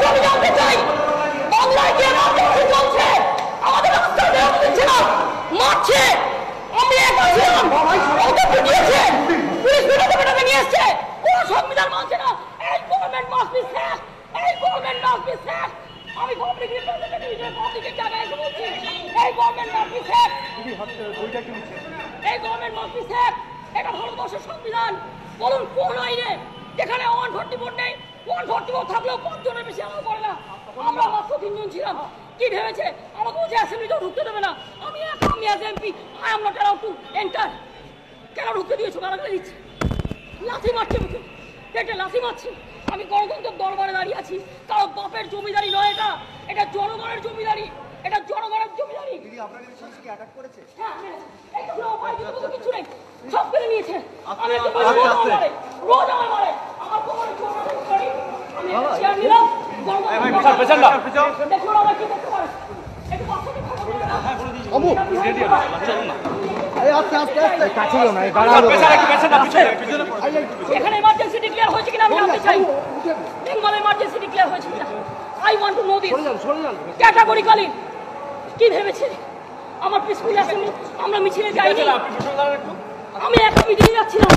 আমি জানতে চাই বাংলায় কে রাজনীতি চলছে, আমাদের রাস্তা বেরোতে দিচ্ছে না, মারছে। আমি একা ছিলাম, ওকে পিটিয়েছে, পুলিশ বেরোতে নিয়ে এসছে, কোনো সংবিধান মানছে না। এই গভর্নমেন্ট মাস্ট বি স্যাক, এই গভর্নমেন্ট মাস্ট বি স্যাক। আমি পাবলিক রিপ্রেজেন্টেটিভ হিসেবে পাবলিকের জায়গায় এসে বলছি, এই গভর্নমেন্ট মাস্ট বি স্যাক, এই গভর্নমেন্ট মাস্ট বি স্যাক। এটা ভারতবর্ষের সংবিধান। বলুন কোন আইনে যেখানে 144 নেই, 144 থাকলেও 5 জনের বেশি অ্যালাউ করে না। আমরা মাত্র 3 জন ছিলাম। কি ভেবেছে আমাকে বলছে অ্যাসেম্বলিতেও ঢুকতে দেবে না? আমি as MP I am not allowed to enter. কেন ঢুকতে দিয়েছো? গালাগালি দিচ্ছে, লাথি মারছে, মুখে পেটে লাথি মারছে। আমি গণতন্ত্রের দরবারে দাঁড়িয়ে আছি, কারো বাপের জমিদারি নয় এটা, এটা জনগণের জমিদারি, এটা জনগণের জমিদারি। হ্যাঁ, এই তো কোনো উপায় কিছু নেই, সব কেড়ে নিয়েছে। আমি রোজ আমার মারে, আমার কোমরে জোর করি, আমি চেয়ার নিলাম, দেখুন আমার কি করতে পারে। একটু বাচ্চাকে খবর দেবে না? এখানে এমার্জেন্সি ডিক্লেয়ার হয়েছে কিনা আমি জানতে চাই। বেঙ্গল এমার্জেন্সি ডিক্লেয়ার হয়েছে কিনা? I want to know this categorically. কি ভেবেছে আমার পিসফুল অ্যাসেম্বলি আমরা মিছিলে যাইনি? আমি একা মিটিংয়ে যাচ্ছিলাম।